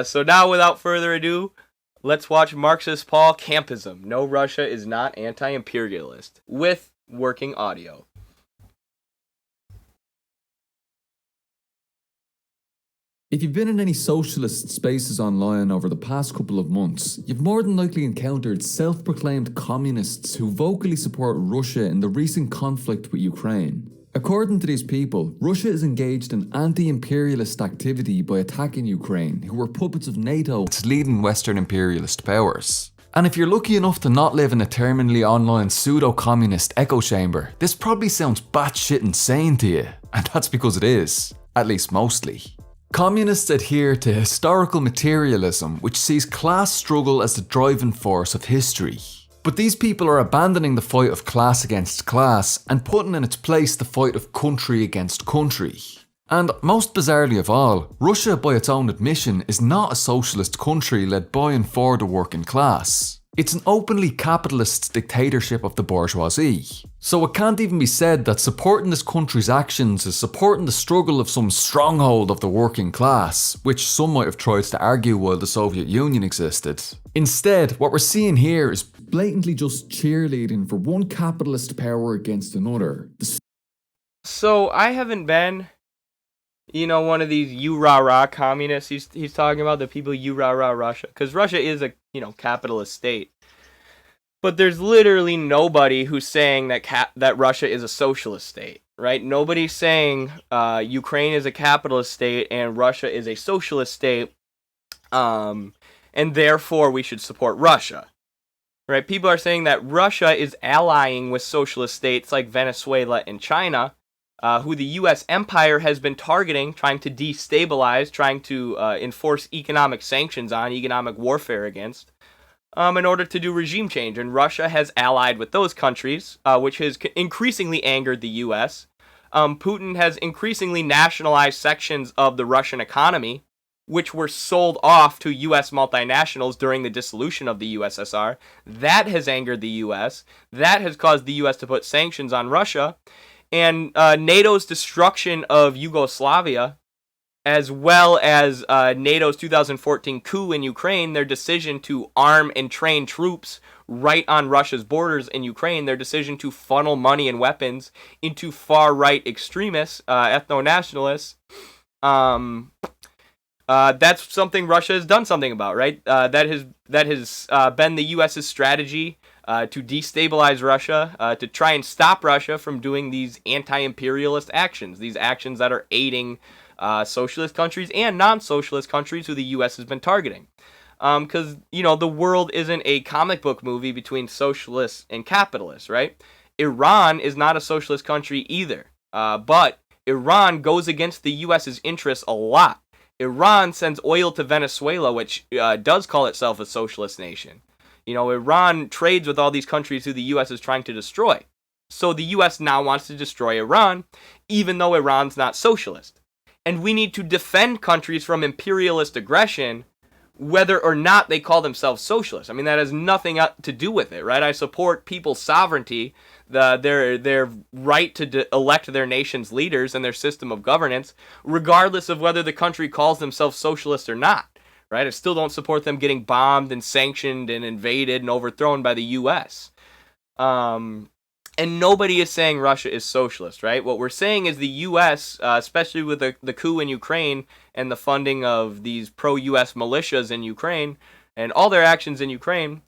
So now, without further ado, let's watch Marxist Paul Campism. No, Russia is not anti-imperialist, with working audio. If you've been in any socialist spaces online over the past couple of months, you've more than likely encountered self-proclaimed communists who vocally support Russia in the recent conflict with Ukraine. According to these people, Russia is engaged in anti-imperialist activity by attacking Ukraine, who are puppets of NATO, its leading Western imperialist powers. And if you're lucky enough to not live in a terminally online pseudo-communist echo chamber, this probably sounds batshit insane to you, and that's because it is, at least mostly. Communists adhere to historical materialism, which sees class struggle as the driving force of history. But these people are abandoning the fight of class against class and putting in its place the fight of country against country. And most bizarrely of all, Russia, by its own admission, is not a socialist country led by and for the working class. It's an openly capitalist dictatorship of the bourgeoisie. So it can't even be said that supporting this country's actions is supporting the struggle of some stronghold of the working class, which some might have tried to argue while the Soviet Union existed. Instead, what we're seeing here is blatantly just cheerleading for one capitalist power against another. So I haven't been, one of these you-rah-rah communists he's talking about, the people you-rah-rah Russia. Because Russia is a, capitalist state. But there's literally nobody who's saying that Russia is a socialist state, right? Nobody's saying Ukraine is a capitalist state and Russia is a socialist state, and therefore we should support Russia, right? People are saying that Russia is allying with socialist states like Venezuela and China, who the U.S. empire has been targeting, trying to destabilize, trying to enforce economic sanctions on, economic warfare against, in order to do regime change. And Russia has allied with those countries, which has increasingly angered the U.S. Putin has increasingly nationalized sections of the Russian economy, which were sold off to U.S. multinationals during the dissolution of the USSR. That has angered the U.S. That has caused the U.S. to put sanctions on Russia. And NATO's destruction of Yugoslavia, as well as NATO's 2014 coup in Ukraine, their decision to arm and train troops right on Russia's borders in Ukraine, their decision to funnel money and weapons into far-right extremists, ethno-nationalists, that's something Russia has done something about, right? That has been the U.S.'s strategy to destabilize Russia, to try and stop Russia from doing these anti-imperialist actions, these actions that are aiding socialist countries and non-socialist countries who the U.S. has been targeting. Because, the world isn't a comic book movie between socialists and capitalists, right? Iran is not a socialist country either, but Iran goes against the U.S.'s interests a lot. Iran sends oil to Venezuela, which does call itself a socialist nation. Iran trades with all these countries who the U.S. is trying to destroy. So the U.S. now wants to destroy Iran, even though Iran's not socialist. And we need to defend countries from imperialist aggression, whether or not they call themselves socialists. I mean, that has nothing to do with it, right? I support people's sovereignty, their right to elect their nation's leaders and their system of governance, regardless of whether the country calls themselves socialist or not. Right? I still don't support them getting bombed and sanctioned and invaded and overthrown by the U.S. And nobody is saying Russia is socialist, right? What we're saying is the U.S., especially with the coup in Ukraine and the funding of these pro-U.S. militias in Ukraine and all their actions in Ukraine,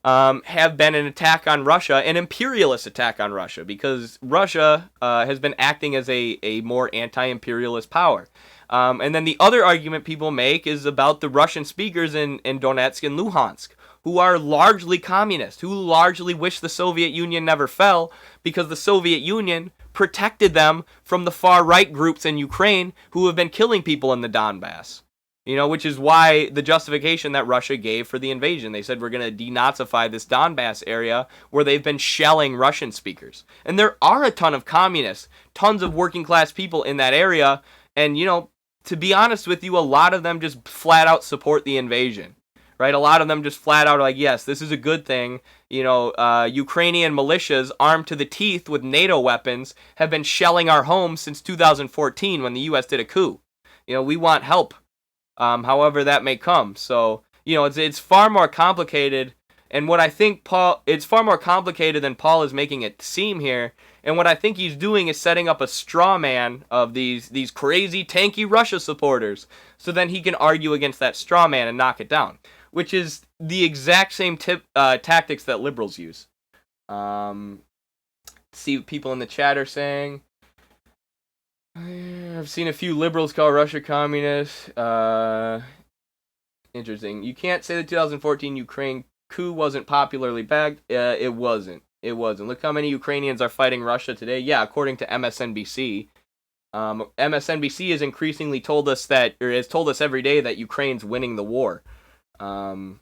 have been an attack on Russia, an imperialist attack on Russia, because Russia has been acting as a more anti-imperialist power. And then the other argument people make is about the Russian speakers in Donetsk and Luhansk, who are largely communist, who largely wish the Soviet Union never fell because the Soviet Union protected them from the far-right groups in Ukraine who have been killing people in the Donbass. Which is why the justification that Russia gave for the invasion. They said, we're going to denazify this Donbass area where they've been shelling Russian speakers. And there are a ton of communists, tons of working class people in that area. And, to be honest with you, a lot of them just flat out support the invasion, right? A lot of them just flat out are like, yes, this is a good thing. Ukrainian militias armed to the teeth with NATO weapons have been shelling our homes since 2014 when the U.S. did a coup. We want help. however that may come. So, it's far more complicated, and what I think it's far more complicated than Paul is making it seem here. And what I think he's doing is setting up a straw man of these crazy tanky Russia supporters, so then he can argue against that straw man and knock it down, which is the exact same tactics that liberals use. See what people in the chat are saying. I've seen a few liberals call Russia communist. Interesting. You can't say the 2014 Ukraine coup wasn't popularly backed. It wasn't. It wasn't. Look how many Ukrainians are fighting Russia today. Yeah, according to MSNBC. MSNBC has increasingly told us has told us every day that Ukraine's winning the war. But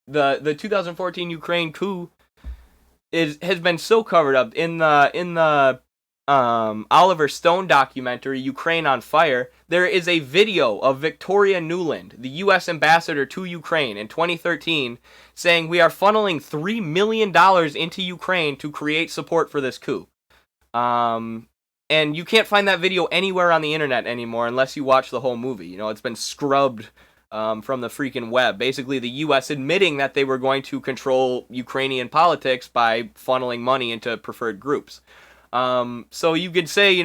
the 2014 Ukraine coup has been so covered up in the Oliver Stone documentary, Ukraine on Fire. There is a video of Victoria Nuland, the U.S. ambassador to Ukraine in 2013, saying we are funneling $3 million into Ukraine to create support for this coup. And you can't find that video anywhere on the internet anymore unless you watch the whole movie. It's been scrubbed from the freaking web. Basically, the U.S. admitting that they were going to control Ukrainian politics by funneling money into preferred groups. So you could say,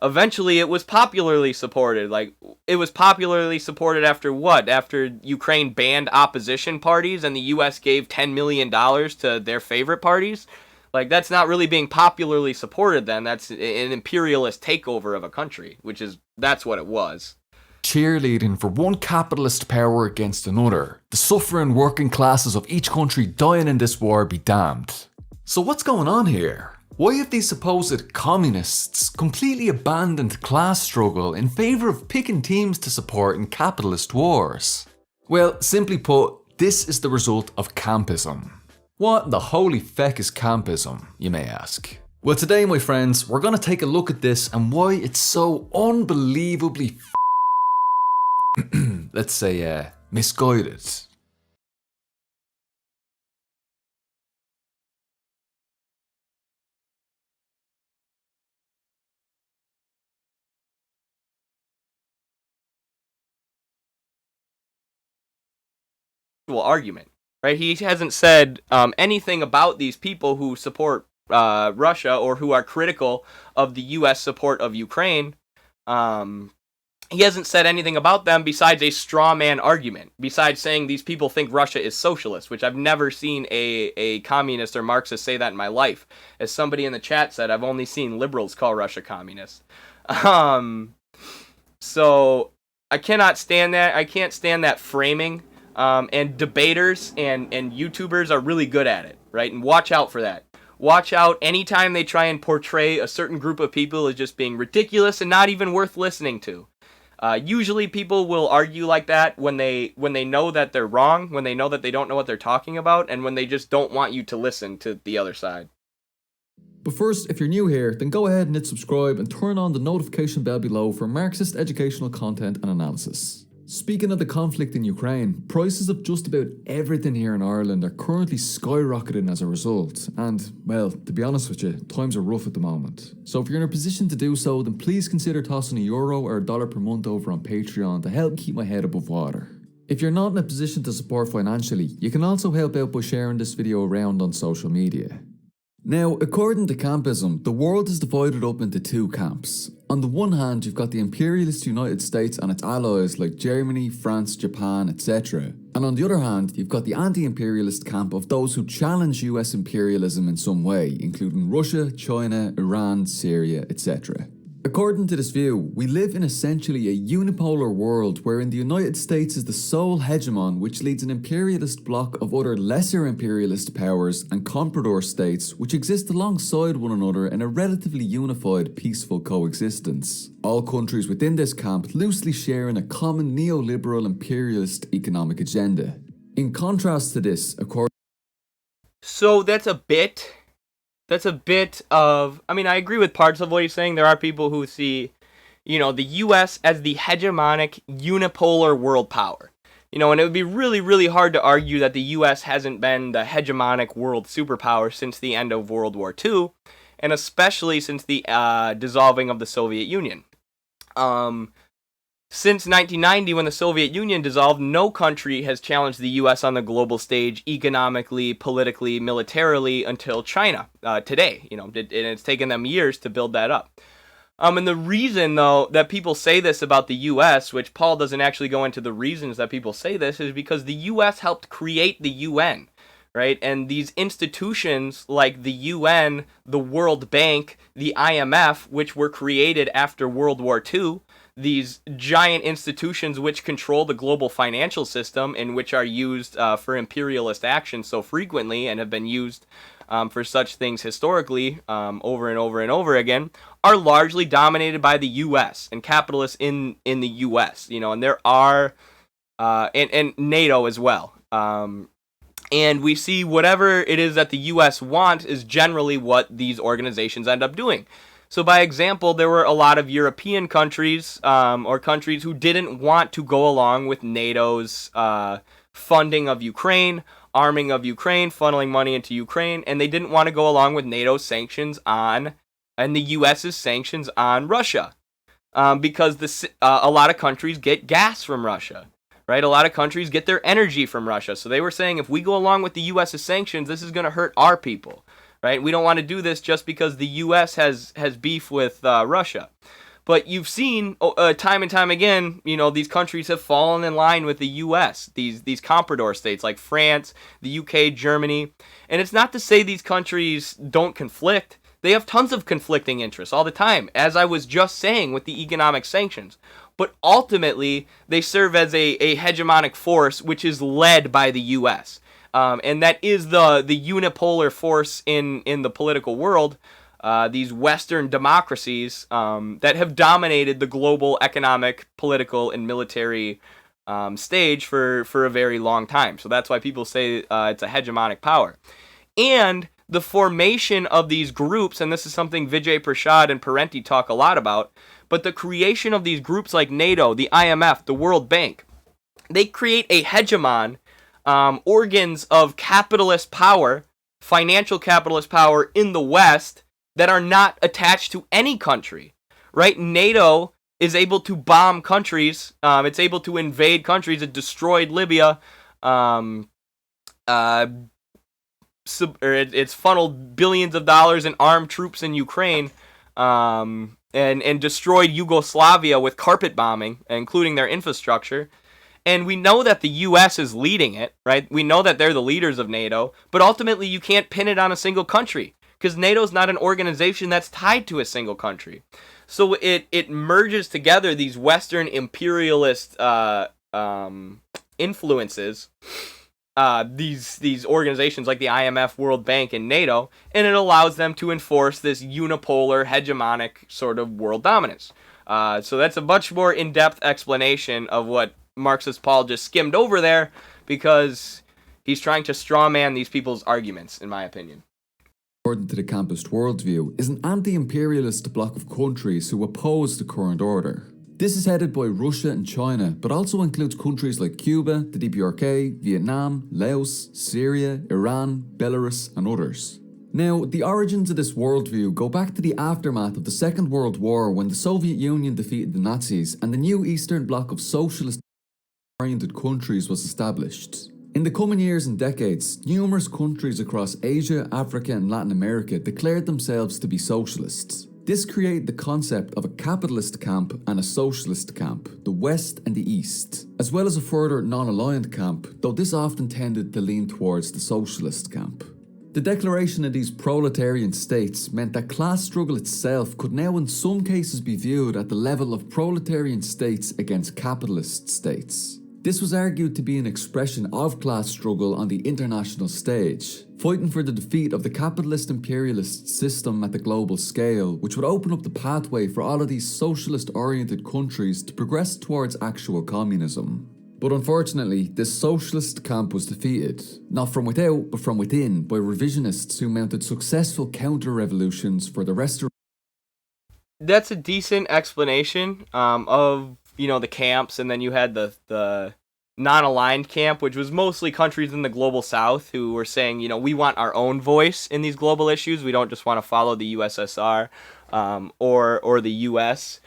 eventually it was popularly supported. Like, it was popularly supported after what? After Ukraine banned opposition parties and the U.S. gave $10 million to their favorite parties? Like, that's not really being popularly supported then. That's an imperialist takeover of a country, that's what it was. Cheerleading for one capitalist power against another. The suffering working classes of each country dying in this war be damned. So what's going on here? Why have these supposed communists completely abandoned class struggle in favour of picking teams to support in capitalist wars? Well, simply put, this is the result of Campism. What the holy feck is Campism, you may ask? Well, today, my friends, we're going to take a look at this and why it's so unbelievably let's say, misguided. Argument, right? He hasn't said anything about these people who support Russia or who are critical of the U.S. support of Ukraine. He hasn't said anything about them besides a straw man argument, besides saying these people think Russia is socialist, which I've never seen a communist or Marxist say that in my life. As somebody in the chat said, I've only seen liberals call Russia communist. So I cannot stand that. I can't stand that framing. And debaters and YouTubers are really good at it, right? And watch out for that. Watch out anytime they try and portray a certain group of people as just being ridiculous and not even worth listening to. Usually people will argue like that when they know that they're wrong, when they know that they don't know what they're talking about, and when they just don't want you to listen to the other side. But first, if you're new here, then go ahead and hit subscribe and turn on the notification bell below for Marxist educational content and analysis. Speaking of the conflict in Ukraine, prices of just about everything here in Ireland are currently skyrocketing as a result. And, well, to be honest with you, times are rough at the moment. So if you're in a position to do so, then please consider tossing €1 or $1 per month over on Patreon to help keep my head above water. If you're not in a position to support financially, you can also help out by sharing this video around on social media. Now, according to Campism, the world is divided up into two camps. On the one hand, you've got the imperialist United States and its allies like Germany, France, Japan, etc. And on the other hand, you've got the anti-imperialist camp of those who challenge US imperialism in some way, including Russia, China, Iran, Syria, etc. According to this view, we live in essentially a unipolar world wherein the United States is the sole hegemon, which leads an imperialist bloc of other lesser imperialist powers and comprador states which exist alongside one another in a relatively unified, peaceful coexistence. All countries within this camp loosely sharing a common neoliberal imperialist economic agenda. In contrast to this, So that's a bit of, I agree with parts of what he's saying. There are people who see, the U.S. as the hegemonic unipolar world power. And it would be really, really hard to argue that the U.S. hasn't been the hegemonic world superpower since the end of World War II, and especially since the dissolving of the Soviet Union. Since 1990, when the Soviet Union dissolved, no country has challenged the U.S. on the global stage economically, politically, militarily until China today. And it's taken them years to build that up. And the reason, though, that people say this about the U.S., which Paul doesn't actually go into the reasons that people say this, is because the U.S. helped create the UN, right? And these institutions like the UN, the World Bank, the IMF, which were created after World War II, these giant institutions which control the global financial system and which are used for imperialist action so frequently and have been used for such things historically over and over and over again, are largely dominated by the U.S. and capitalists in the U.S. And there are and NATO as well. And we see whatever it is that the U.S. wants is generally what these organizations end up doing. So by example, there were a lot of European countries or countries who didn't want to go along with NATO's funding of Ukraine, arming of Ukraine, funneling money into Ukraine, and they didn't want to go along with NATO's sanctions on, and the U.S.'s sanctions on Russia, because a lot of countries get gas from Russia, right? A lot of countries get their energy from Russia. So they were saying, if we go along with the U.S.'s sanctions, this is going to hurt our people, right? We don't want to do this just because the U.S. has beef with Russia. But you've seen time and time again, these countries have fallen in line with the U.S., these comprador states like France, the U.K., Germany. And it's not to say these countries don't conflict. They have tons of conflicting interests all the time, as I was just saying with the economic sanctions. But ultimately, they serve as a hegemonic force which is led by the U.S. And that is the unipolar force in the political world. These Western democracies that have dominated the global economic, political, and military stage for a very long time. So that's why people say it's a hegemonic power. And the formation of these groups, and this is something Vijay Prashad and Parenti talk a lot about, but the creation of these groups like NATO, the IMF, the World Bank, they create a hegemon, organs of capitalist power, financial capitalist power in the West, that are not attached to any country, right? NATO is able to bomb countries. It's able to invade countries. It destroyed Libya. It's funneled billions of dollars in armed troops in Ukraine, and destroyed Yugoslavia with carpet bombing, including their infrastructure. And we know that the U.S. is leading it, right? We know that they're the leaders of NATO, but ultimately you can't pin it on a single country, because NATO's not an organization that's tied to a single country. So it merges together these Western imperialist influences, these organizations like the IMF, World Bank, and NATO, and it allows them to enforce this unipolar, hegemonic sort of world dominance. So that's a much more in-depth explanation of what Marxist Paul just skimmed over there, because he's trying to strawman these people's arguments, in my opinion. According to the campist worldview, is an anti-imperialist bloc of countries who oppose the current order. This is headed by Russia and China, but also includes countries like Cuba, the DPRK, Vietnam, Laos, Syria, Iran, Belarus, and others. Now, the origins of this worldview go back to the aftermath of the Second World War, when the Soviet Union defeated the Nazis and the new Eastern Bloc of socialist-oriented countries was established. In the coming years and decades, numerous countries across Asia, Africa, and Latin America declared themselves to be socialists. This created the concept of a capitalist camp and a socialist camp, the West and the East, as well as a further non-aligned camp, though this often tended to lean towards the socialist camp. The declaration of these proletarian states meant that class struggle itself could now in some cases be viewed at the level of proletarian states against capitalist states. This was argued to be an expression of class struggle on the international stage, fighting for the defeat of the capitalist imperialist system at the global scale, which would open up the pathway for all of these socialist-oriented countries to progress towards actual communism. But unfortunately, this socialist camp was defeated, not from without, but from within, by revisionists who mounted successful counter-revolutions for the restoration. That's a decent explanation of the camps, and then you had the non-aligned camp, which was mostly countries in the global south who were saying, we want our own voice in these global issues. We don't just want to follow the USSR or the US.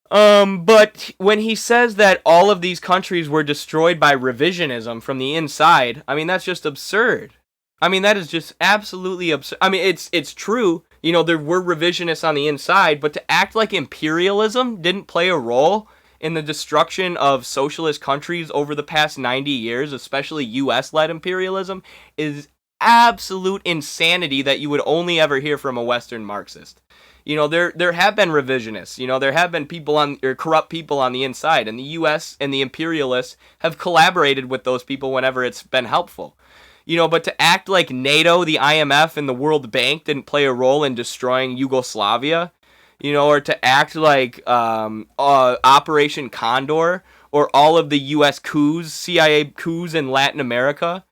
But when he says that all of these countries were destroyed by revisionism from the inside, I mean, that's just absurd. I mean, that is just absolutely absurd. I mean, it's true. You know, there were revisionists on the inside, but to act like imperialism didn't play a role in the destruction of socialist countries over the past 90 years, especially US-led imperialism, is absolute insanity that you would only ever hear from a Western Marxist. You know, there have been revisionists. You know, there have been people or corrupt people on the inside, and the U.S. and the imperialists have collaborated with those people whenever it's been helpful. You know, but to act like NATO, the IMF, and the World Bank didn't play a role in destroying Yugoslavia, you know, or to act like Operation Condor or all of the U.S. coups, CIA coups in Latin America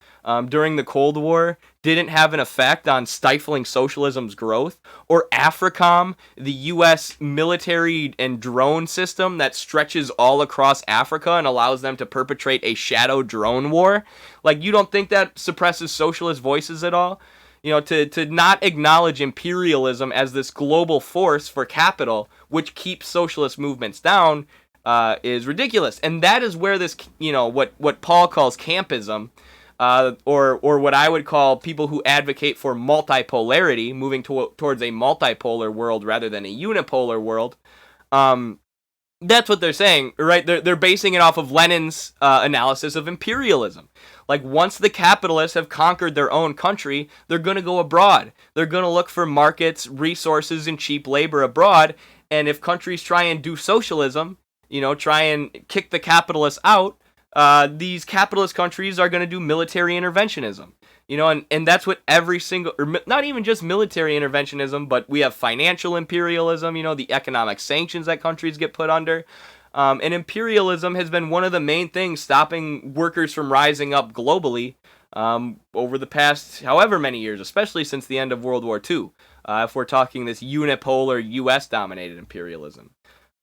during the Cold War didn't have an effect on stifling socialism's growth, or AFRICOM, the U.S. military and drone system that stretches all across Africa and allows them to perpetrate a shadow drone war. Like, you don't think that suppresses socialist voices at all? You know, to not acknowledge imperialism as this global force for capital, which keeps socialist movements down, is ridiculous. And that is where this, you know, what Paul calls campism, or what I would call people who advocate for multipolarity, moving towards a multipolar world rather than a unipolar world. That's what they're saying, right? They're basing it off of Lenin's analysis of imperialism. Like, once the capitalists have conquered their own country, they're going to go abroad. They're going to look for markets, resources, and cheap labor abroad. And if countries try and do socialism, you know, try and kick the capitalists out, these capitalist countries are going to do military interventionism, you know, and that's what every single, or not even just military interventionism, but we have financial imperialism, you know, the economic sanctions that countries get put under. And imperialism has been one of the main things stopping workers from rising up globally over the past however many years, especially since the end of World War II, if we're talking this unipolar US-dominated imperialism.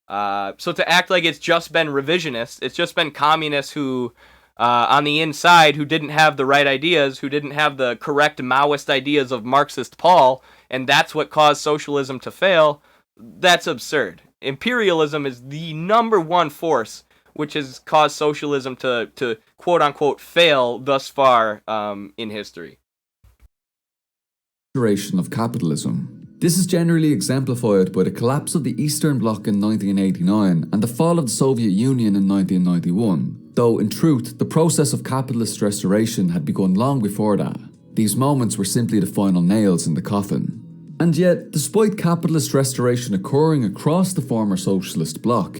So to act like it's just been revisionists, it's just been communists who, on the inside, who didn't have the right ideas, who didn't have the correct Maoist ideas of Marxist Paul, and that's what caused socialism to fail, that's absurd. Imperialism is the number one force which has caused socialism to quote-unquote fail thus far in history. Duration of capitalism. This is generally exemplified by the collapse of the Eastern Bloc in 1989 and the fall of the Soviet Union in 1991, though in truth the process of capitalist restoration had begun long before that. These moments were simply the final nails in the coffin. And yet, despite capitalist restoration occurring across the former socialist bloc,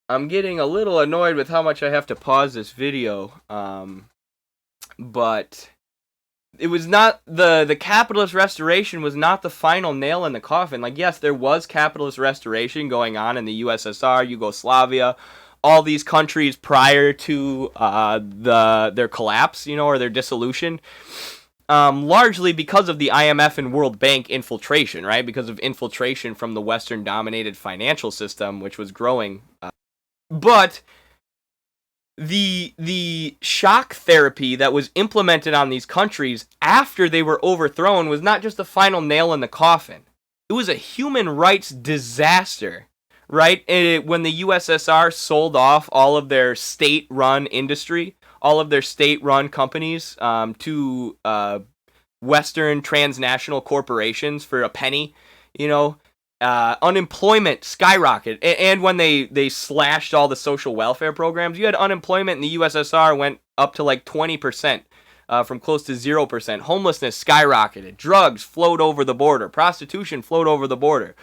I'm getting a little annoyed with how much I have to pause this video, but it was not, the capitalist restoration was not the final nail in the coffin. Like, yes, there was capitalist restoration going on in the USSR, Yugoslavia, all these countries prior to their collapse, you know, or their dissolution. Largely because of the IMF and World Bank infiltration, right? Because of infiltration from the Western-dominated financial system, which was growing. But the shock therapy that was implemented on these countries after they were overthrown was not just the final nail in the coffin. It was a human rights disaster, right? When the USSR sold off all of their state-run industry, all of their state-run companies to Western transnational corporations for a penny, you know, unemployment skyrocketed. And when they slashed all the social welfare programs, you had unemployment in the USSR went up to like 20%, from close to 0%. Homelessness skyrocketed. Drugs flowed over the border. Prostitution flowed over the border.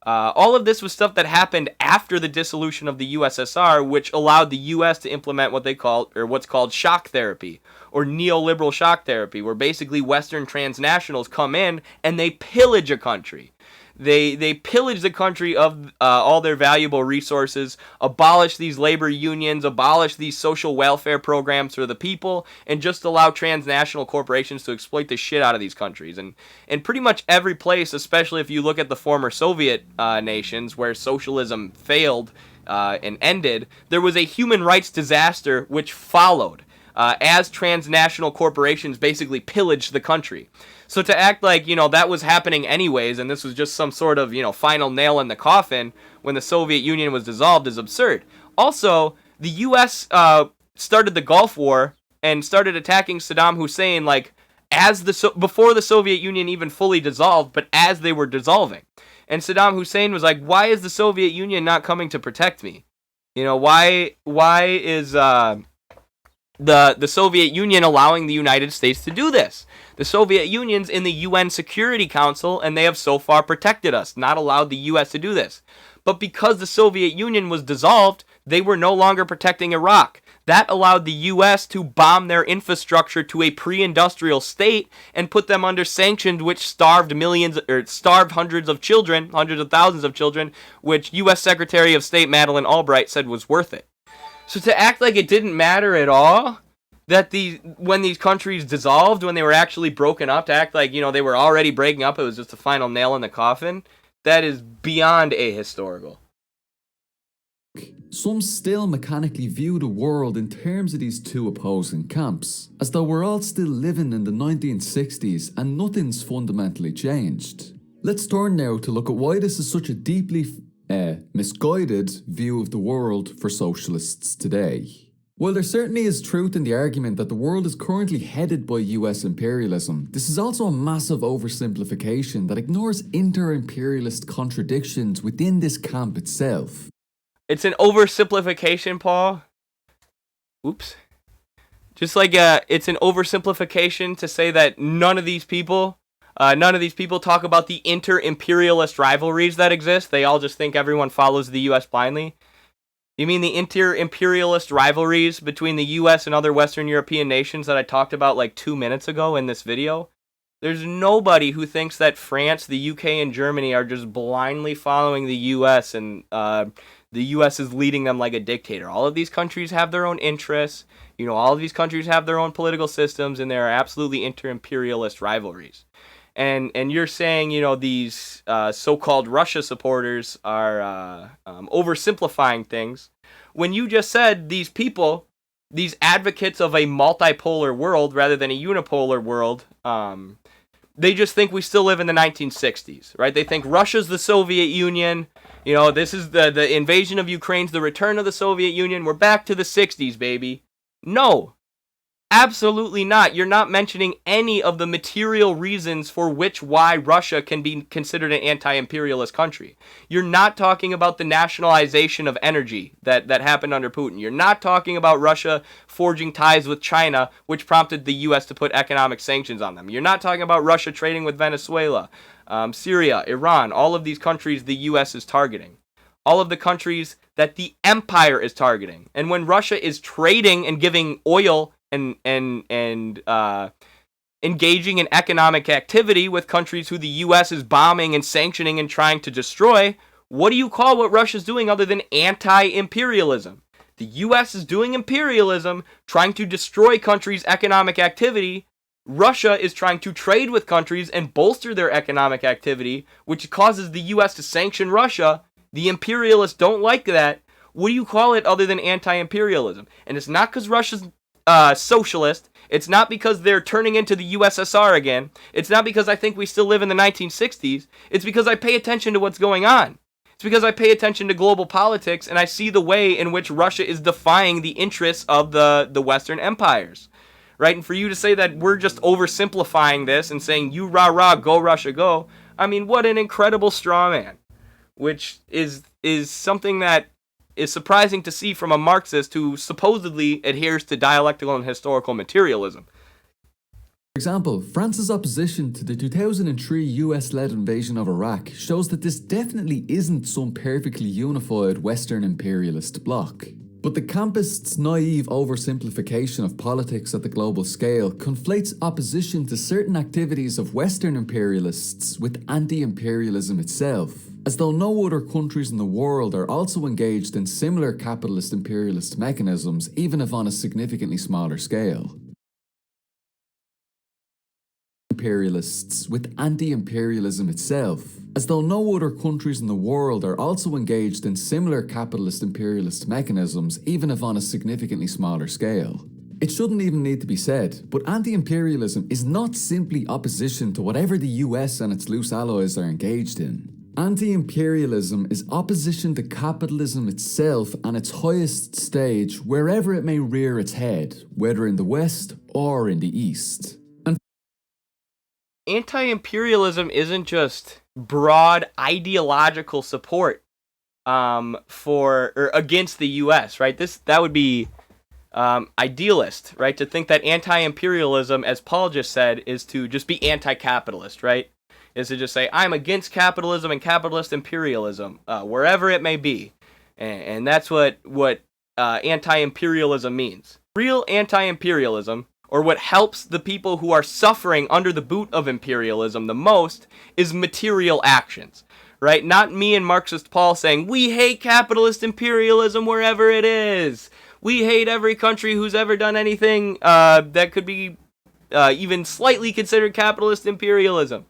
All of this was stuff that happened after the dissolution of the USSR, which allowed the US to implement what they call, or what's called shock therapy, or neoliberal shock therapy, where basically Western transnationals come in and they pillage a country. They pillage the country of all their valuable resources, abolish these labor unions, abolish these social welfare programs for the people, and just allow transnational corporations to exploit the shit out of these countries. And in pretty much every place, especially if you look at the former Soviet nations where socialism failed and ended, there was a human rights disaster which followed. as transnational corporations basically pillaged the country. So to act like, that was happening anyways, and this was just some sort of, final nail in the coffin when the Soviet Union was dissolved is absurd. Also, the U.S. Started the Gulf War and started attacking Saddam Hussein, like, before the Soviet Union even fully dissolved, but as they were dissolving. And Saddam Hussein was like, why is the Soviet Union not coming to protect me? Why is the Soviet Union allowing the United States to do this? The Soviet Union's in the UN Security Council, and they have so far protected us, not allowed the U.S. to do this. But because the Soviet Union was dissolved, they were no longer protecting Iraq. That allowed the U.S. to bomb their infrastructure to a pre-industrial state and put them under sanctions, which starved hundreds of children, hundreds of thousands of children, which U.S. Secretary of State Madeleine Albright said was worth it. So to act like it didn't matter at all that when these countries dissolved, when they were actually broken up, to act like, they were already breaking up, it was just a final nail in the coffin, that is beyond ahistorical. Some still mechanically view the world in terms of these two opposing camps, as though we're all still living in the 1960s and nothing's fundamentally changed. Let's turn now to look at why this is such a deeply misguided view of the world for socialists today. While there certainly is truth in the argument that the world is currently headed by US imperialism, this is also a massive oversimplification that ignores inter-imperialist contradictions within this camp itself. It's an oversimplification, Paul. Oops. Just like it's an oversimplification to say that none of these people talk about the inter-imperialist rivalries that exist. They all just think everyone follows the U.S. blindly. You mean the inter-imperialist rivalries between the U.S. and other Western European nations that I talked about like 2 minutes ago in this video? There's nobody who thinks that France, the UK, and Germany are just blindly following the U.S. and the U.S. is leading them like a dictator. All of these countries have their own interests. All of these countries have their own political systems, and there are absolutely inter-imperialist rivalries. And you're saying, these so-called Russia supporters are oversimplifying things, when you just said these people, these advocates of a multipolar world rather than a unipolar world, they just think we still live in the 1960s, right? They think Russia's the Soviet Union. This is the invasion of Ukraine's the return of the Soviet Union. We're back to the 60s, baby. No, absolutely not. You're not mentioning any of the material reasons for why Russia can be considered an anti-imperialist country. You're not talking about the nationalization of energy that happened under Putin. You're not talking about Russia forging ties with China, which prompted the U.S. to put economic sanctions on them. You're not talking about Russia trading with Venezuela, Syria, Iran, all of these countries the U.S. is targeting. All of the countries that the empire is targeting. And when Russia is trading and giving oil and engaging in economic activity with countries who the U.S. is bombing and sanctioning and trying to destroy, what do you call what Russia's doing other than anti-imperialism? The U.S. is doing imperialism, trying to destroy countries' economic activity. Russia is trying to trade with countries and bolster their economic activity, which causes the U.S. to sanction Russia. The imperialists don't like that. What do you call it other than anti-imperialism? And it's not because Russia's socialist. It's not because they're turning into the USSR again. It's not because I think we still live in the 1960s. It's because I pay attention to what's going on. It's because I pay attention to global politics and I see the way in which Russia is defying the interests of the Western empires. Right? And for you to say that we're just oversimplifying this and saying, you rah-rah, go Russia, go. I mean, what an incredible straw man. Which is something that is surprising to see from a Marxist who supposedly adheres to dialectical and historical materialism. For example, France's opposition to the 2003 US-led invasion of Iraq shows that this definitely isn't some perfectly unified Western imperialist bloc. But the campists' naive oversimplification of politics at the global scale conflates opposition to certain activities of Western imperialists with anti-imperialism itself, as though no other countries in the world are also engaged in similar capitalist imperialist mechanisms, even if on a significantly smaller scale. Imperialists with anti-imperialism itself, as though no other countries in the world are also engaged in similar capitalist imperialist mechanisms, even if on a significantly smaller scale. It shouldn't even need to be said, but anti-imperialism is not simply opposition to whatever the US and its loose allies are engaged in. Anti-imperialism is opposition to capitalism itself and its highest stage wherever it may rear its head, whether in the West or in the East. And anti-imperialism isn't just broad ideological support for or against the US, right? That would be idealist, right? To think that anti-imperialism, as Paul just said, is to just be anti-capitalist, right? Is to just say, I'm against capitalism and capitalist imperialism, wherever it may be. And that's what anti-imperialism means. Real anti-imperialism, or what helps the people who are suffering under the boot of imperialism the most, is material actions, right? Not me and Marxist Paul saying, we hate capitalist imperialism wherever it is. We hate every country who's ever done anything that could be even slightly considered capitalist imperialism.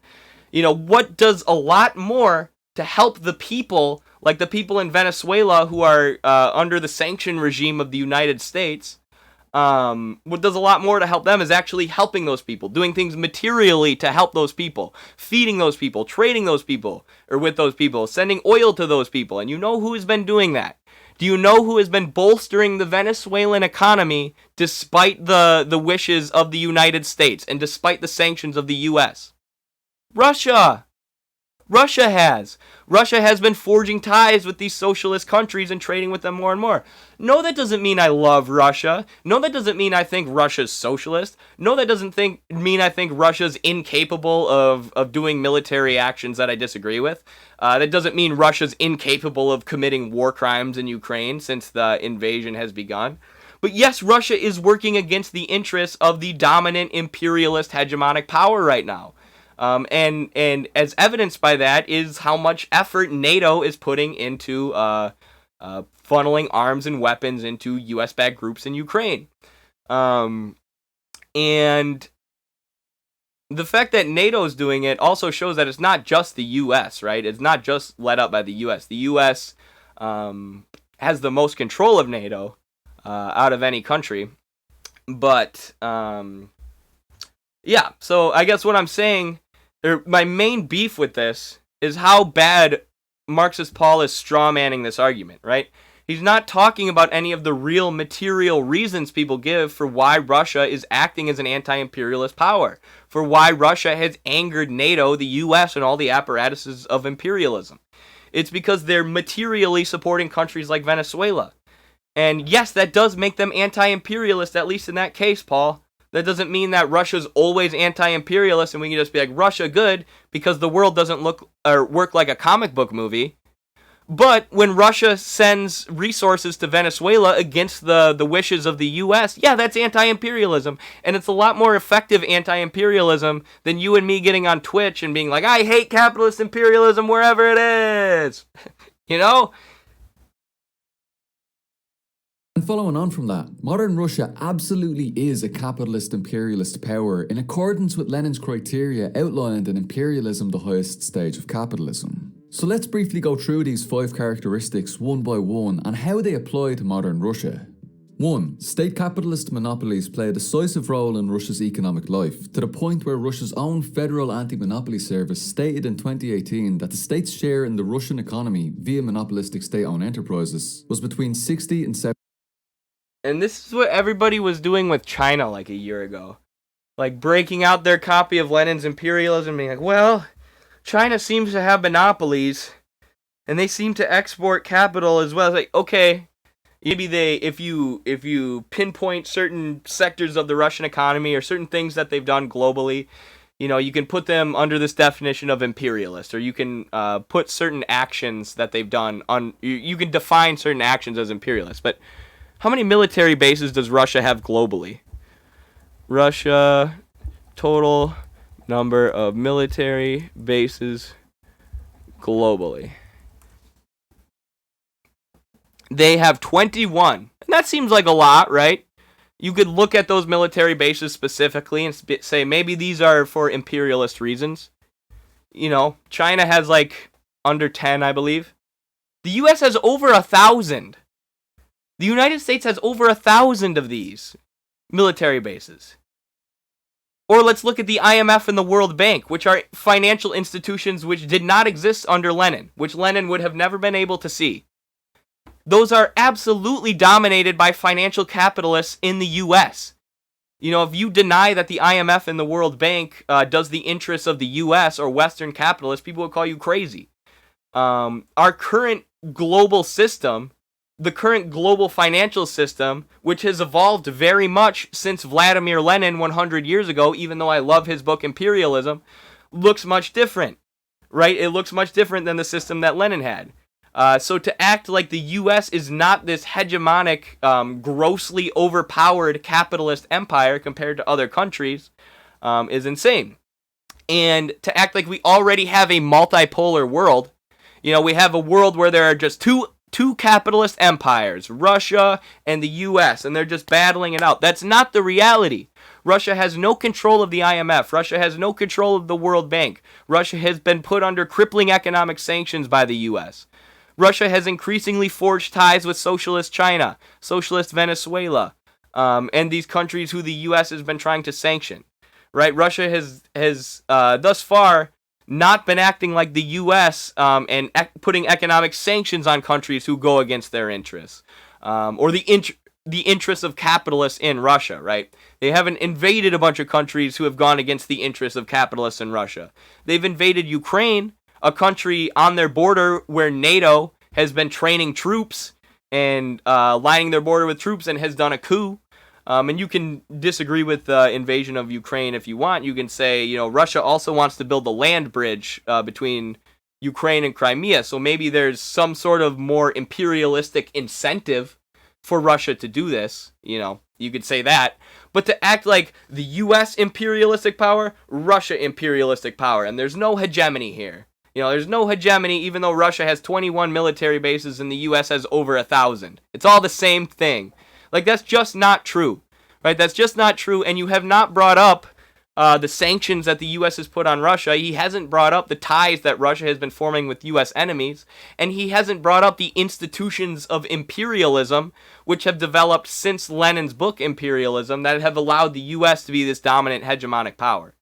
You know, what does a lot more to help the people, like the people in Venezuela who are under the sanction regime of the United States, what does a lot more to help them is actually helping those people, doing things materially to help those people, feeding those people, trading those people, or with those people, sending oil to those people. And you know who has been doing that? Do you know who has been bolstering the Venezuelan economy despite the wishes of the United States and despite the sanctions of the US? Russia! Russia has been forging ties with these socialist countries and trading with them more and more. No, that doesn't mean I love Russia. No, that doesn't mean I think Russia's socialist. No, that doesn't mean I think Russia's incapable of doing military actions that I disagree with. That doesn't mean Russia's incapable of committing war crimes in Ukraine since the invasion has begun. But yes, Russia is working against the interests of the dominant imperialist hegemonic power right now. And as evidenced by that is how much effort NATO is putting into funneling arms and weapons into US-backed groups in Ukraine. And the fact that NATO is doing it also shows that it's not just the US, right? It's not just led up by the US. The US has the most control of NATO out of any country. But, yeah, so I guess what I'm saying, my main beef with this is how bad Marxist Paul is strawmanning this argument, right? He's not talking about any of the real material reasons people give for why Russia is acting as an anti-imperialist power, for why Russia has angered NATO, the US, and all the apparatuses of imperialism. It's because they're materially supporting countries like Venezuela. And yes, that does make them anti-imperialist, at least in that case, Paul. That doesn't mean that Russia's always anti-imperialist and we can just be like, Russia good, because the world doesn't look or work like a comic book movie. But when Russia sends resources to Venezuela against the wishes of the US, yeah, that's anti-imperialism. And it's a lot more effective anti-imperialism than you and me getting on Twitch and being like, I hate capitalist imperialism wherever it is. You know? And following on from that, modern Russia absolutely is a capitalist imperialist power in accordance with Lenin's criteria outlined in Imperialism, the highest stage of capitalism. So let's briefly go through these 5 characteristics one by one and how they apply to modern Russia. 1. State capitalist monopolies play a decisive role in Russia's economic life, to the point where Russia's own Federal Anti-Monopoly Service stated in 2018 that the state's share in the Russian economy via monopolistic state-owned enterprises was between 60 and 70%. And this is what everybody was doing with China like a year ago. Like breaking out their copy of Lenin's Imperialism and being like, well, China seems to have monopolies and they seem to export capital as well. It's like, okay, maybe if you pinpoint certain sectors of the Russian economy or certain things that they've done globally, you know, you can put them under this definition of imperialist, or you can put certain actions that they've done on, you can define certain actions as imperialist. But how many military bases does Russia have globally? Russia, total number of military bases globally. They have 21. And that seems like a lot, right? You could look at those military bases specifically and say maybe these are for imperialist reasons. You know, China has like under 10, I believe. The US has over 1,000. The United States has over 1,000 of these military bases. Or let's look at the IMF and the World Bank, which are financial institutions which did not exist under Lenin, which Lenin would have never been able to see. Those are absolutely dominated by financial capitalists in the U.S. If you deny that the IMF and the World Bank does the interests of the U.S. or Western capitalists, people would call you crazy. Our current global system, the current global financial system, which has evolved very much since Vladimir Lenin 100 years ago, even though I love his book Imperialism, looks much different, right? It looks much different than the system that Lenin had. So to act like the U.S. is not this hegemonic, grossly overpowered capitalist empire compared to other countries is insane. And to act like we already have a multipolar world, we have a world where there are just two capitalist empires, Russia and the U.S., and they're just battling it out. That's not the reality. Russia has no control of the IMF. Russia has no control of the World Bank. Russia has been put under crippling economic sanctions by the U.S. Russia has increasingly forged ties with socialist China, socialist Venezuela, and these countries who the U.S. has been trying to sanction. Right? Russia has thus far not been acting like the U.S. And putting economic sanctions on countries who go against their interests, or the interests of capitalists in Russia. Right? They haven't invaded a bunch of countries who have gone against the interests of capitalists in Russia. They've invaded Ukraine, a country on their border where NATO has been training troops and lining their border with troops and has done a coup. And you can disagree with the invasion of Ukraine if you want. You can say, Russia also wants to build a land bridge between Ukraine and Crimea. So maybe there's some sort of more imperialistic incentive for Russia to do this. You could say that. But to act like the U.S. imperialistic power, Russia imperialistic power, and there's no hegemony here. There's no hegemony, even though Russia has 21 military bases and the U.S. has over 1,000. It's all the same thing. That's just not true, right? That's just not true, and you have not brought up the sanctions that the U.S. has put on Russia. He hasn't brought up the ties that Russia has been forming with U.S. enemies, and he hasn't brought up the institutions of imperialism, which have developed since Lenin's book Imperialism, that have allowed the U.S. to be this dominant hegemonic power.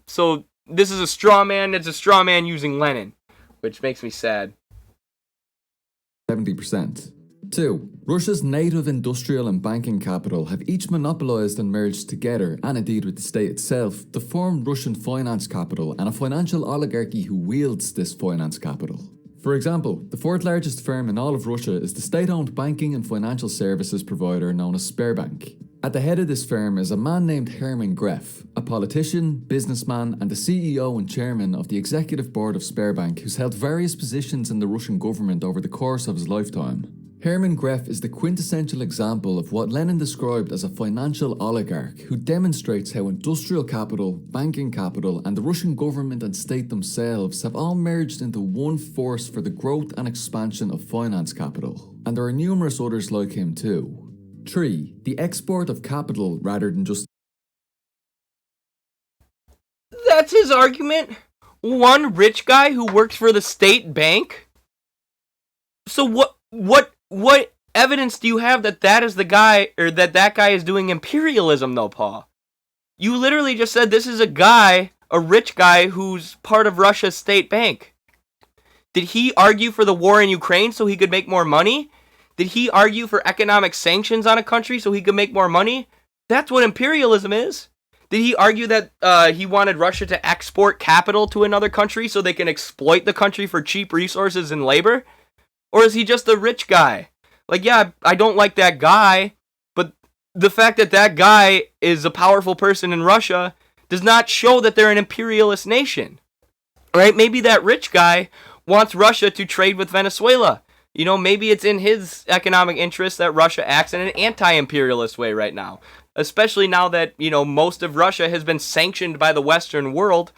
So this is a straw man. It's a straw man using Lenin, which makes me sad. 70%. 2. Russia's native industrial and banking capital have each monopolised and merged together, and indeed with the state itself, to form Russian finance capital and a financial oligarchy who wields this finance capital. For example, the fourth largest firm in all of Russia is the state-owned banking and financial services provider known as Sberbank. At the head of this firm is a man named Herman Gref, a politician, businessman, and the CEO and chairman of the executive board of Sberbank, who's held various positions in the Russian government over the course of his lifetime. Herman Gref is the quintessential example of what Lenin described as a financial oligarch who demonstrates how industrial capital, banking capital, and the Russian government and state themselves have all merged into one force for the growth and expansion of finance capital. And there are numerous others like him too. 3. The export of capital rather than just... That's his argument? One rich guy who works for the state bank? So what evidence do you have that is the guy, or that guy is doing imperialism though, Paul? You literally just said this is a rich guy who's part of Russia's state bank. Did he argue for the war in Ukraine so he could make more money? Did he argue for economic sanctions on a country so he could make more money? That's what imperialism is. Did he argue that he wanted Russia to export capital to another country so they can exploit the country for cheap resources and labor? Or is he just a rich guy? I don't like that guy, but the fact that guy is a powerful person in Russia does not show that they're an imperialist nation. Right? Maybe that rich guy wants Russia to trade with Venezuela. Maybe it's in his economic interest that Russia acts in an anti-imperialist way right now. Especially now that, most of Russia has been sanctioned by the Western world.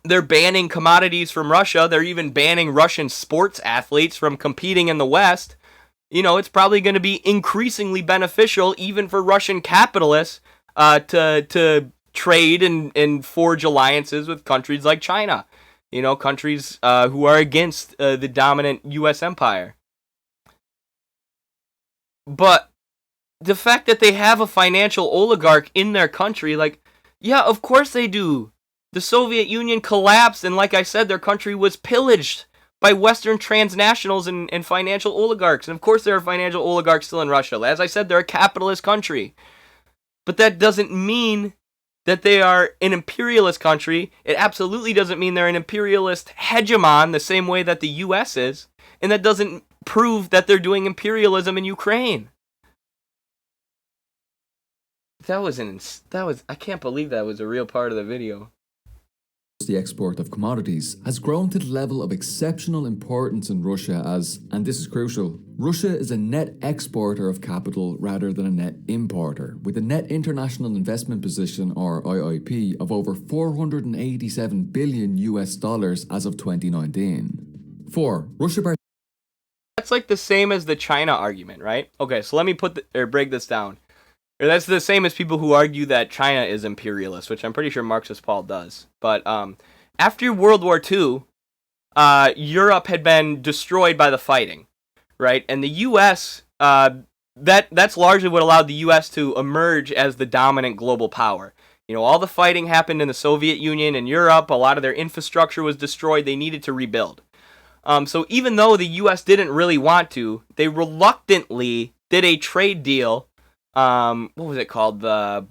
They're banning commodities from Russia. They're even banning Russian sports athletes from competing in the West. It's probably going to be increasingly beneficial even for Russian capitalists to trade and forge alliances with countries like China. Countries who are against the dominant U.S. empire. But the fact that they have a financial oligarch in their country, like, yeah, of course they do. The Soviet Union collapsed, and like I said, their country was pillaged by Western transnationals and financial oligarchs. And of course there are financial oligarchs still in Russia. As I said, they're a capitalist country. But that doesn't mean that they are an imperialist country. It absolutely doesn't mean they're an imperialist hegemon the same way that the US is. And that doesn't prove that they're doing imperialism in Ukraine. I can't believe that was a real part of the video. The export of commodities has grown to the level of exceptional importance in Russia as, and this is crucial, Russia is a net exporter of capital rather than a net importer, with a net international investment position, or IIP, of over 487 billion US dollars as of 2019. 4. Russia. That's like the same as the China argument, right? Okay, so let me break this down. Or that's the same as people who argue that China is imperialist, which I'm pretty sure Marxist Paul does. But after World War II, Europe had been destroyed by the fighting, right? And the U.S., that's largely what allowed the U.S. to emerge as the dominant global power. You know, all the fighting happened in the Soviet Union and Europe. A lot of their infrastructure was destroyed. They needed to rebuild. So even though the U.S. didn't really want to, they reluctantly did a trade deal. What was it called? I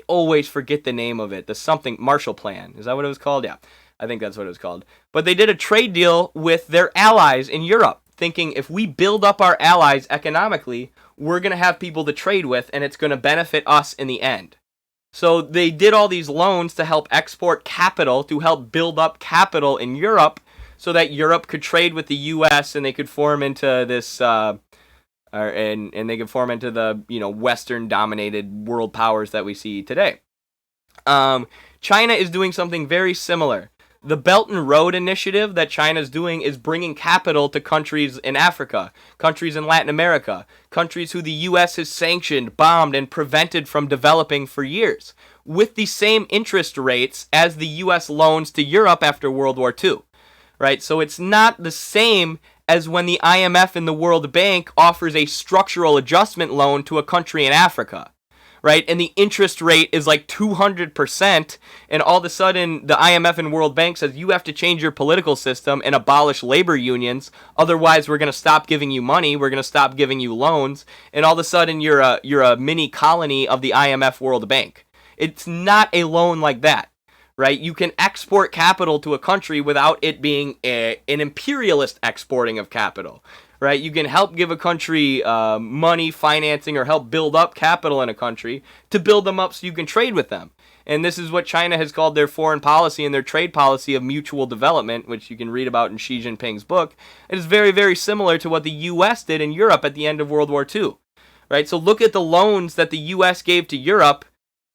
always forget the name of it. The something Marshall Plan. Is that what it was called? Yeah, I think that's what it was called. But they did a trade deal with their allies in Europe, thinking if we build up our allies economically, we're going to have people to trade with, and it's going to benefit us in the end. So they did all these loans to help export capital, to help build up capital in Europe, so that Europe could trade with the U.S. and they could form into this. And they can form into the, Western-dominated world powers that we see today. China is doing something very similar. The Belt and Road Initiative that China's doing is bringing capital to countries in Africa, countries in Latin America, countries who the U.S. has sanctioned, bombed, and prevented from developing for years, with the same interest rates as the U.S. loans to Europe after World War II. Right? So it's not the same as when the IMF and the World Bank offers a structural adjustment loan to a country in Africa, right? And the interest rate is like 200%, and all of a sudden the IMF and World Bank says you have to change your political system and abolish labor unions, otherwise we're going to stop giving you money, we're going to stop giving you loans, and all of a sudden you're a mini colony of the IMF World Bank. It's not a loan like that. Right, you can export capital to a country without it being an imperialist exporting of capital. Right, you can help give a country money, financing, or help build up capital in a country to build them up so you can trade with them. And this is what China has called their foreign policy and their trade policy of mutual development, which you can read about in Xi Jinping's book. It is very, very similar to what the U.S. did in Europe at the end of World War II. Right, so look at the loans that the U.S. gave to Europe.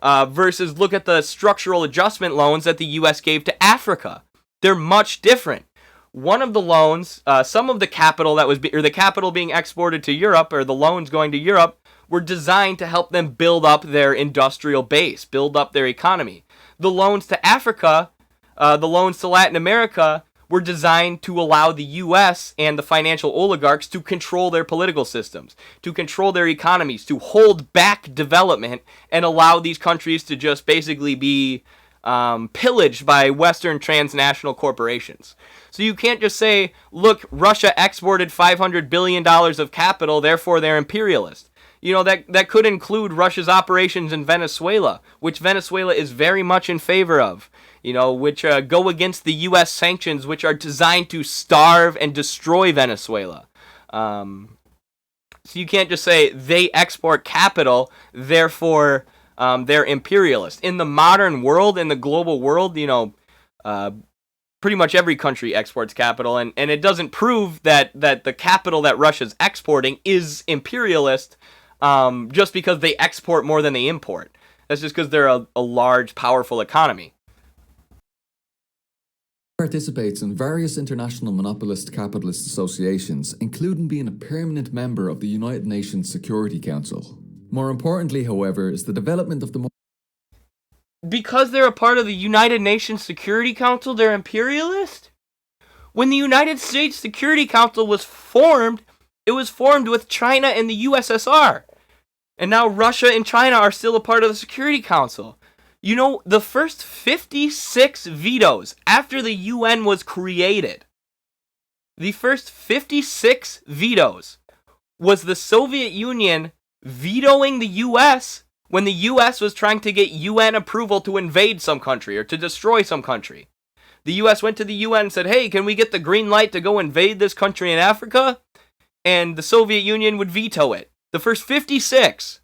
Versus look at the structural adjustment loans that the U.S. gave to Africa. They're much different. One of the loans, some of the capital the capital being exported to Europe, or the loans going to Europe, were designed to help them build up their industrial base, build up their economy. The loans to Africa, the loans to Latin America, were designed to allow the U.S. and the financial oligarchs to control their political systems, to control their economies, to hold back development and allow these countries to just basically be pillaged by Western transnational corporations. So you can't just say, look, Russia exported $500 billion of capital, therefore they're imperialist. You know, that could include Russia's operations in Venezuela, which Venezuela is very much in favor of. You know, which go against the U.S. sanctions, which are designed to starve and destroy Venezuela. So you can't just say they export capital, therefore they're imperialist. In the modern world, in the global world, pretty much every country exports capital, and it doesn't prove that the capital that Russia's exporting is imperialist just because they export more than they import. That's just because they're a large, powerful economy. Participates in various international monopolist capitalist associations, including being a permanent member of the United Nations Security Council. More importantly, however, is the development of the Because they're a part of the United Nations Security Council, they're imperialist? When the United States Security Council was formed, it was formed with China and the USSR. And now Russia and China are still a part of the Security Council. You know, the first 56 vetoes after the UN was created, the first 56 vetoes was the Soviet Union vetoing the US when the US was trying to get UN approval to invade some country or to destroy some country. The US went to the UN and said, hey, can we get the green light to go invade this country in Africa? And the Soviet Union would veto it. The first 56.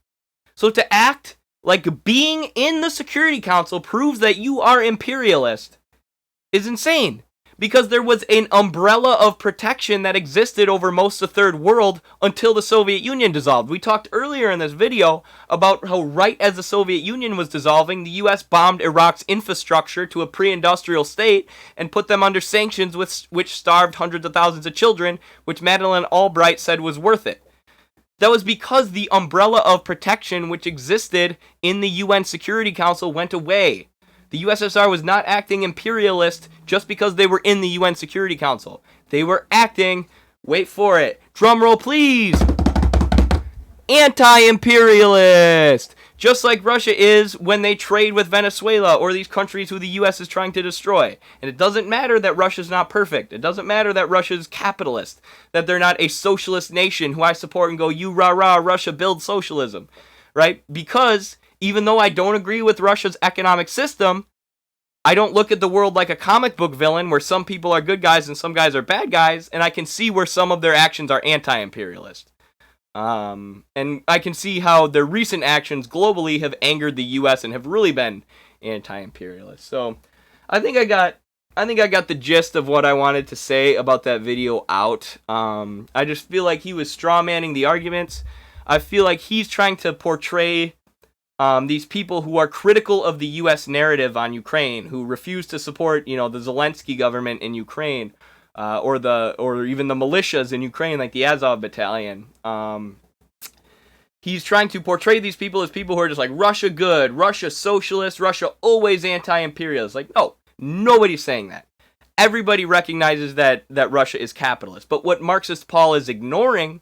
So to act like being in the Security Council proves that you are imperialist is insane. Because there was an umbrella of protection that existed over most of the third world until the Soviet Union dissolved. We talked earlier in this video about how right as the Soviet Union was dissolving, the US bombed Iraq's infrastructure to a pre-industrial state and put them under sanctions which starved hundreds of thousands of children, which Madeleine Albright said was worth it. That was because the umbrella of protection which existed in the UN Security Council went away. The USSR was not acting imperialist just because they were in the UN Security Council. They were acting, wait for it, drum roll please, anti-imperialist. Just like Russia is when they trade with Venezuela or these countries who the US is trying to destroy. And it doesn't matter that Russia's not perfect. It doesn't matter that Russia's capitalist, that they're not a socialist nation who I support and go, you rah rah, Russia build socialism, right? Because even though I don't agree with Russia's economic system, I don't look at the world like a comic book villain where some people are good guys and some guys are bad guys, and I can see where some of their actions are anti-imperialist. And I can see how their recent actions globally have angered the US and have really been anti-imperialist. So I think I got the gist of what I wanted to say about that video out. I just feel like he was strawmanning the arguments. I feel like he's trying to portray these people who are critical of the U.S. narrative on Ukraine, who refuse to support, the Zelensky government in Ukraine, or even the militias in Ukraine, like the Azov Battalion. He's trying to portray these people as people who are just like Russia good, Russia socialist, Russia always anti-imperialist. Like, no, nobody's saying that. Everybody recognizes that Russia is capitalist. But what Marxist Paul is ignoring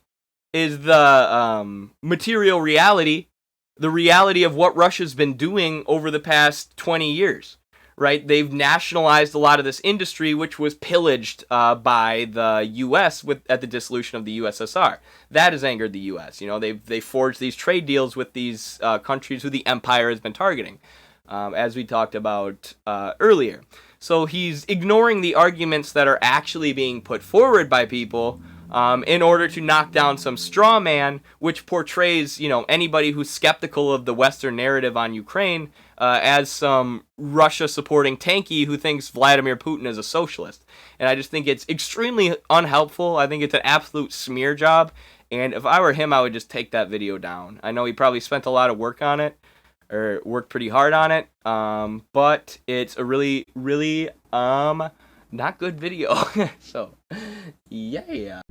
is the material reality. The reality of what Russia's been doing over the past 20 years, right? They've nationalized a lot of this industry, which was pillaged by the U.S. at the dissolution of the USSR. That has angered the U.S. They forged these trade deals with these countries who the empire has been targeting, as we talked about earlier. So he's ignoring the arguments that are actually being put forward by people in order to knock down some straw man, which portrays, anybody who's skeptical of the Western narrative on Ukraine as some Russia-supporting tanky who thinks Vladimir Putin is a socialist. And I just think it's extremely unhelpful. I think it's an absolute smear job. And if I were him, I would just take that video down. I know he probably spent a lot of work on it, or worked pretty hard on it. But it's a really, really not good video. So, yeah.